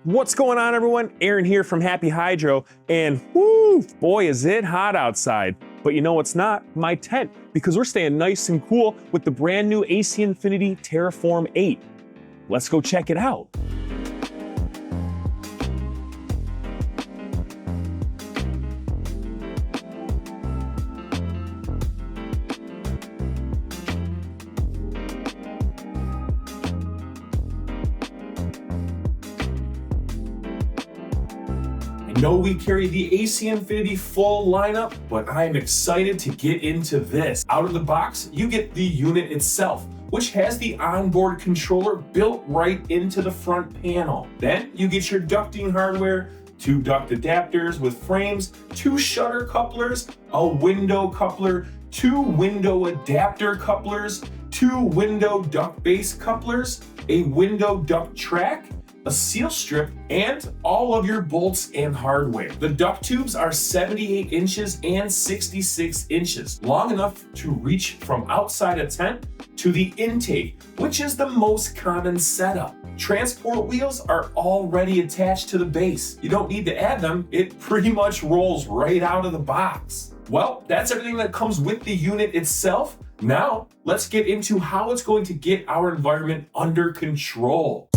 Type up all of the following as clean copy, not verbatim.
What's going on, everyone? Aaron here from Happy Hydro, and whoo, boy is it hot outside. But you know what's not? My tent, because we're staying nice and cool with the brand new AC Infinity Terraform 8. Let's go check it out. I know we carry the AC Infinity full lineup, but I'm excited to get into this. Out of the box, you get the unit itself, which has the onboard controller built right into the front panel. Then you get your ducting hardware, 2 duct adapters with frames, 2 shutter couplers, a window coupler, 2 window adapter couplers, 2 window duct base couplers, a window duct track, a seal strip, and all of your bolts and hardware. The duct tubes are 78 inches and 66 inches, long enough to reach from outside a tent to the intake, which is the most common setup. Transport wheels are already attached to the base. You don't need to add them, it pretty much rolls right out of the box. Well, that's everything that comes with the unit itself. Now, let's get into how it's going to get our environment under control.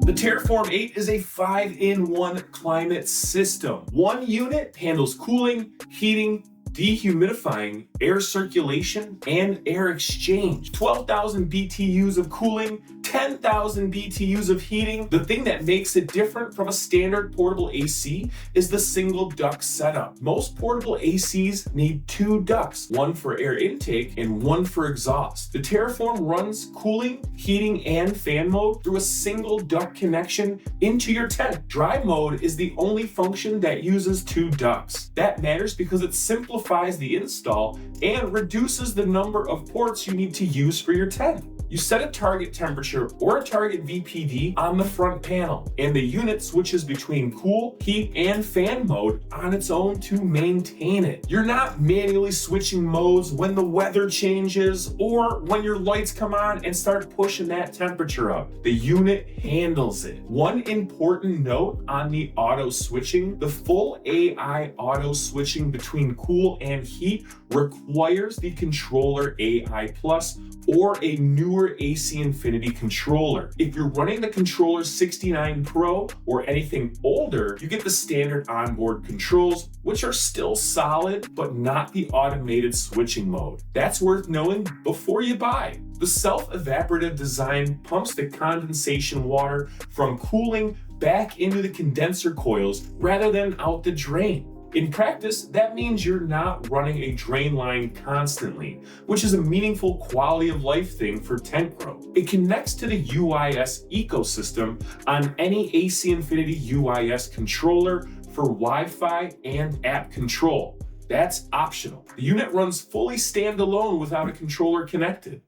The Terraform 8 is a 5-in-1 climate system. One unit handles cooling, heating, dehumidifying, air circulation, and air exchange. 12,000 BTUs of cooling, 10,000 BTUs of heating. The thing that makes it different from a standard portable AC is the single duct setup. Most portable ACs need 2 ducts, one for air intake and one for exhaust. The Terraform runs cooling, heating, and fan mode through a single duct connection into your tent. Dry mode is the only function that uses 2 ducts. That matters because it simplifies the install and reduces the number of ports you need to use for your tent. You set a target temperature or a target VPD on the front panel, and the unit switches between cool, heat, and fan mode on its own to maintain it. You're not manually switching modes when the weather changes or when your lights come on and start pushing that temperature up. The unit handles it. One important note on the auto switching: the full AI auto switching between cool and heat requires the controller AI Plus or a newer AC Infinity controller. If you're running the controller 69 Pro or anything older, you get the standard onboard controls, which are still solid, but not the automated switching mode. That's worth knowing before you buy. The self-evaporative design pumps the condensation water from cooling back into the condenser coils rather than out the drain. In practice, that means you're not running a drain line constantly, which is a meaningful quality of life thing for tent grow. It connects to the UIS ecosystem on any AC Infinity UIS controller for Wi-Fi and app control. That's optional. The unit runs fully standalone without a controller connected.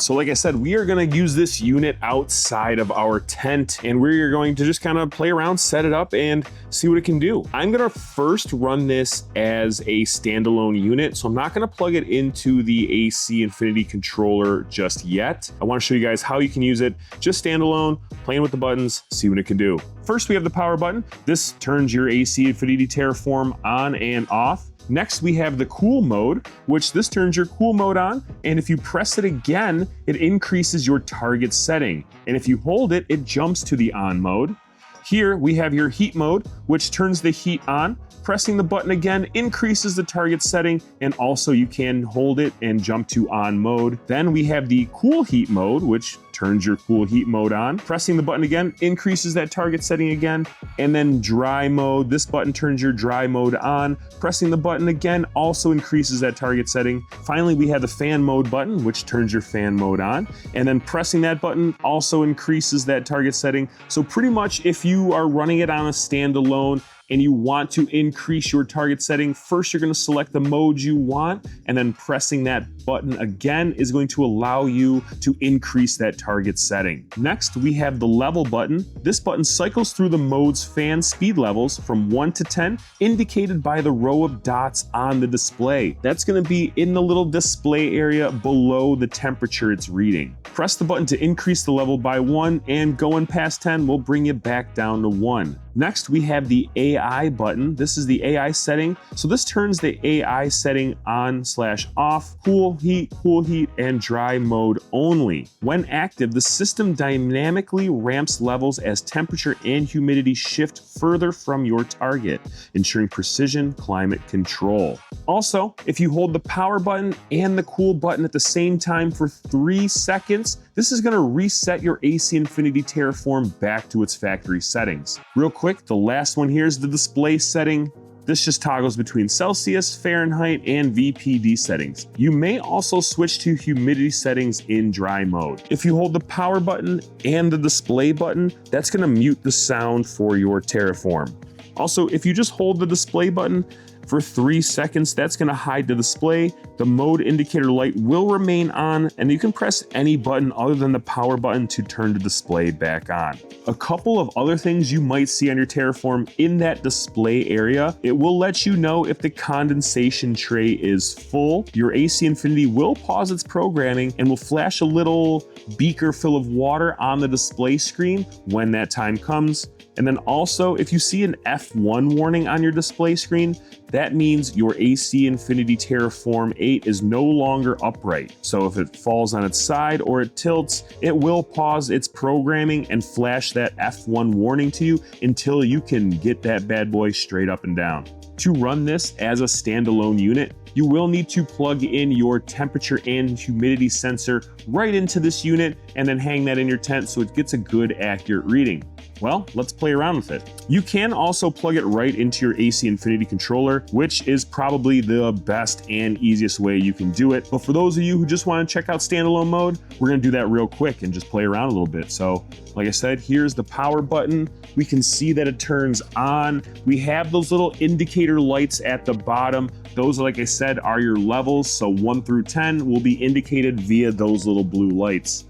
So like I said, we are gonna use this unit outside of our tent, and we're going to just kind of play around, set it up, and see what it can do. I'm gonna first run this as a standalone unit, so I'm not gonna plug it into the AC Infinity controller just yet. I wanna show you guys how you can use it just standalone, playing with the buttons, see what it can do. First, we have the power button. This turns your AC Infinity Terraform on and off. Next, we have the cool mode, which this turns your cool mode on, and if you press it again, it increases your target setting. And if you hold it, it jumps to the on mode. Here we have your heat mode, which turns the heat on. Pressing the button again increases the target setting, and also you can hold it and jump to on mode. Then we have the cool heat mode, which turns your cool heat mode on. Pressing the button again increases that target setting again. And then dry mode, this button turns your dry mode on. Pressing the button again also increases that target setting. Finally, we have the fan mode button, which turns your fan mode on. And then pressing that button also increases that target setting. So pretty much if you are running it on a standalone, and you want to increase your target setting, first you're going to select the mode you want, and then pressing that button again is going to allow you to increase that target setting. Next, we have the level button. This button cycles through the mode's fan speed levels from 1 to 10, indicated by the row of dots on the display. That's going to be in the little display area below the temperature it's reading. Press the button to increase the level by 1, and going past 10 will bring you back down to 1. Next, we have the AI button. This is the AI setting. So this turns the AI setting on/off, cool, heat, and dry mode only. When active, the system dynamically ramps levels as temperature and humidity shift further from your target, ensuring precision climate control. Also, if you hold the power button and the cool button at the same time for 3 seconds, this is going to reset your AC Infinity Terraform back to its factory settings. Real quick, the last one here is the display setting. This just toggles between Celsius, Fahrenheit, and VPD settings. You may also switch to humidity settings in dry mode. If you hold the power button and the display button, that's going to mute the sound for your Terraform. Also, if you just hold the display button for 3 seconds, that's going to hide the display. The mode indicator light will remain on, and you can press any button other than the power button to turn the display back on. A couple of other things you might see on your Terraform in that display area. It will let you know if the condensation tray is full. Your AC Infinity will pause its programming and will flash a little beaker full of water on the display screen when that time comes. And then also, if you see an F1 warning on your display screen, that means your AC Infinity Terraform 8 is no longer upright. So if it falls on its side or it tilts, it will pause its programming and flash that F1 warning to you until you can get that bad boy straight up and down. To run this as a standalone unit, you will need to plug in your temperature and humidity sensor right into this unit and then hang that in your tent so it gets a good accurate reading. Well, let's play around with it. You can also plug it right into your AC Infinity controller, which is probably the best and easiest way you can do it. But for those of you who just want to check out standalone mode, we're going to do that real quick and just play around a little bit. So like I said, here's the power button. We can see that it turns on. We have those little indicator lights at the bottom. Those, like I said, are your levels. So 1 through 10 will be indicated via those little blue lights.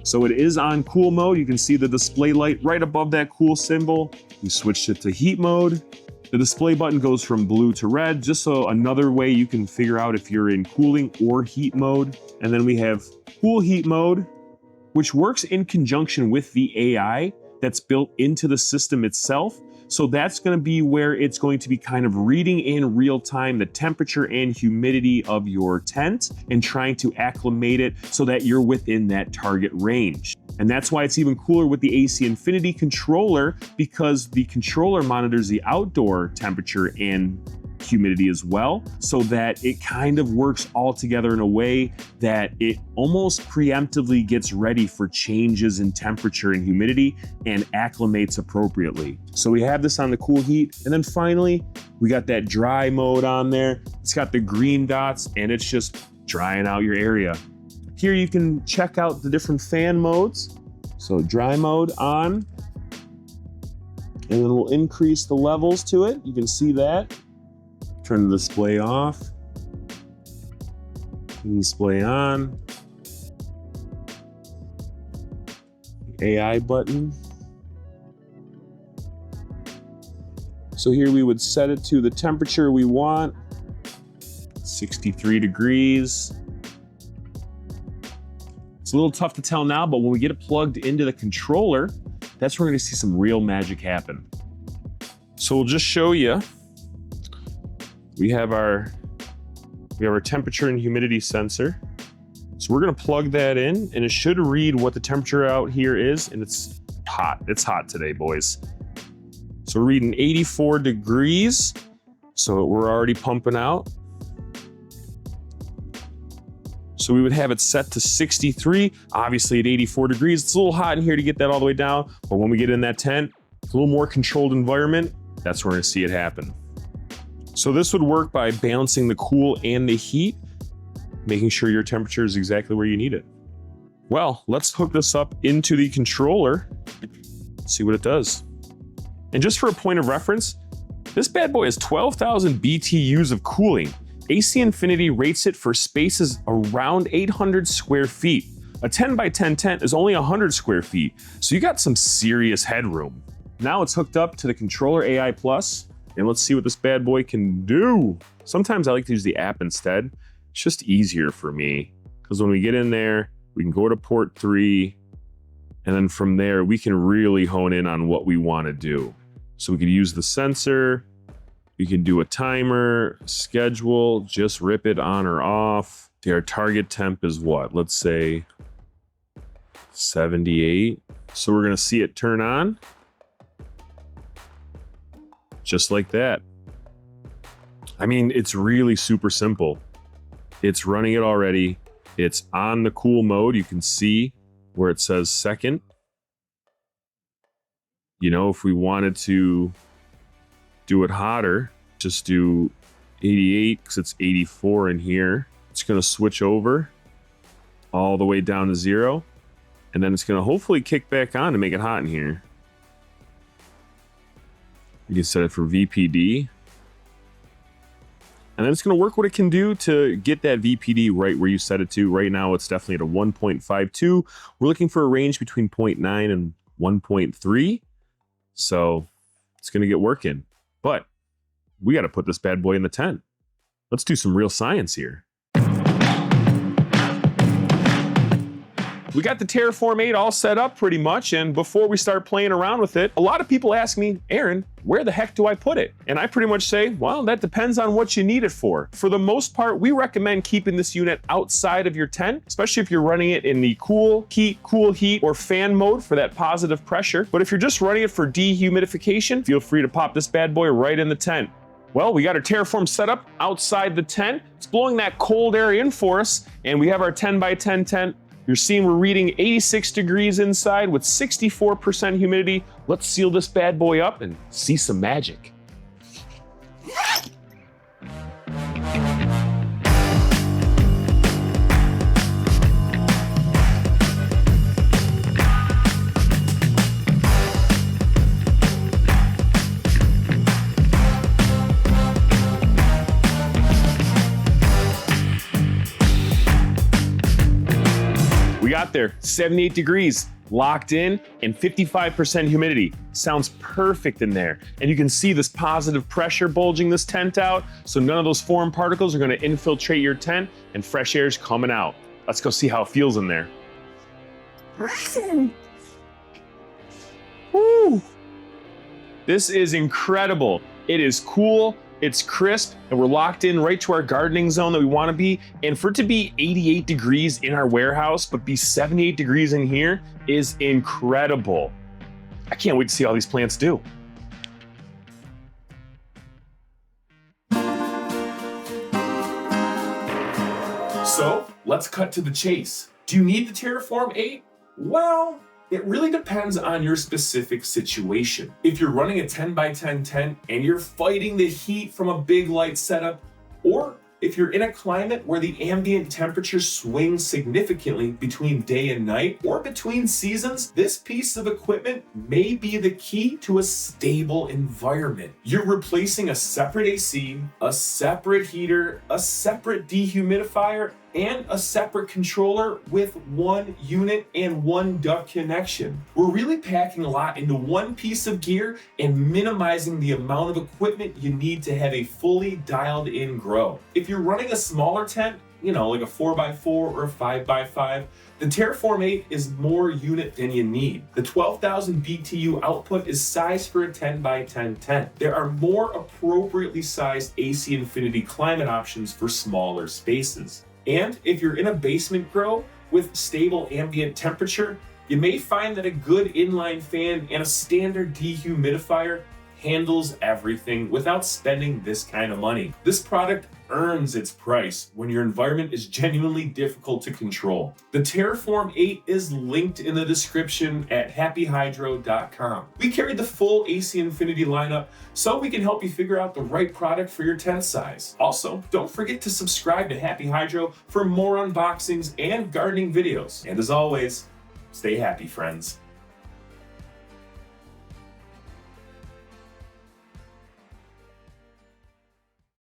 So it is on cool mode. You can see the display light right above that cool symbol. We switched it to heat mode. The display button goes from blue to red, just so another way you can figure out if you're in cooling or heat mode. And then we have cool heat mode, which works in conjunction with the AI that's built into the system itself. So that's going to be where it's going to be kind of reading in real time the temperature and humidity of your tent and trying to acclimate it so that you're within that target range. And that's why it's even cooler with the AC Infinity controller, because the controller monitors the outdoor temperature and humidity as well, so that it kind of works all together in a way that it almost preemptively gets ready for changes in temperature and humidity and acclimates appropriately. So we have this on the cool heat, and then finally we got that dry mode on there. It's got the green dots and it's just drying out your area. Here you can check out the different fan modes. So dry mode on, and then we'll increase the levels to it. You can see that. Turn the display off, display on, AI button. So here we would set it to the temperature we want, 63 degrees. It's a little tough to tell now, but when we get it plugged into the controller, that's where we're gonna see some real magic happen. So we'll just show you. We have our temperature and humidity sensor. So we're gonna plug that in and it should read what the temperature out here is, and it's hot. It's hot today, boys. So we're reading 84 degrees. So we're already pumping out. So we would have it set to 63. Obviously at 84 degrees, it's a little hot in here to get that all the way down. But when we get in that tent, it's a little more controlled environment. That's where we're gonna see it happen. So this would work by balancing the cool and the heat, making sure your temperature is exactly where you need it. Well, let's hook this up into the controller, see what it does. And just for a point of reference, This bad boy has 12,000 BTUs of cooling. AC Infinity rates it for spaces around 800 square feet. A 10 by 10 tent is only 100 square feet, so you got some serious headroom. Now it's hooked up to the controller AI Plus, and let's see what this bad boy can do. Sometimes I like to use the app instead. It's just easier for me, because when we get in there, we can go to port 3, and then from there, we can really hone in on what we want to do. So we could use the sensor, we can do a timer, schedule, just rip it on or off. Our target temp is what? Let's say 78. So we're gonna see it turn on. Just like that. I mean, it's really super simple. It's running it already. It's on the cool mode. You can see where it says second. You know, if we wanted to do it hotter, just do 88 because it's 84 in here. It's going to switch over all the way down to 0. And then it's going to hopefully kick back on to make it hot in here. You can set it for VPD. And then it's going to work what it can do to get that VPD right where you set it to. Right now, it's definitely at a 1.52. We're looking for a range between 0.9 and 1.3. So it's going to get working. But we got to put this bad boy in the tent. Let's do some real science here. We got the Terraform 8 all set up pretty much, and before we start playing around with it, a lot of people ask me, Aaron, where the heck do I put it? And I pretty much say, well, that depends on what you need it for. For the most part, we recommend keeping this unit outside of your tent, especially if you're running it in the cool heat, or fan mode for that positive pressure. But if you're just running it for dehumidification, feel free to pop this bad boy right in the tent. Well, we got our Terraform set up outside the tent. It's blowing that cold air in for us, and we have our 10 by 10 tent. You're seeing we're reading 86 degrees inside with 64% humidity. Let's seal this bad boy up and see some magic. Got there, 78 degrees, locked in, and 55% humidity. Sounds perfect in there. And you can see this positive pressure bulging this tent out, so none of those foreign particles are gonna infiltrate your tent, and fresh air's coming out. Let's go see how it feels in there. Woo! This is incredible. It is cool. It's crisp, and we're locked in right to our gardening zone that we want to be. And for it to be 88 degrees in our warehouse, but be 78 degrees in here is incredible. I can't wait to see how these plants do. So let's cut to the chase. Do you need the Terraform 8? Well, it really depends on your specific situation. If you're running a 10 by 10 tent and you're fighting the heat from a big light setup, or if you're in a climate where the ambient temperature swings significantly between day and night or between seasons, this piece of equipment may be the key to a stable environment. You're replacing a separate AC, a separate heater, a separate dehumidifier, and a separate controller with one unit and one duct connection. We're really packing a lot into one piece of gear and minimizing the amount of equipment you need to have a fully dialed in grow. If you're running a smaller tent, you know, like a 4x4 or a 5x5, the Terraform 8 is more unit than you need. The 12,000 BTU output is sized for a 10 by 10 tent. There are more appropriately sized AC Infinity climate options for smaller spaces. And if you're in a basement grow with stable ambient temperature, you may find that a good inline fan and a standard dehumidifier handles everything without spending this kind of money. This product earns its price when your environment is genuinely difficult to control. The Terraform 8 is linked in the description at happyhydro.com. We carry the full AC Infinity lineup so we can help you figure out the right product for your tent size. Also, don't forget to subscribe to Happy Hydro for more unboxings and gardening videos. And as always, stay happy, friends.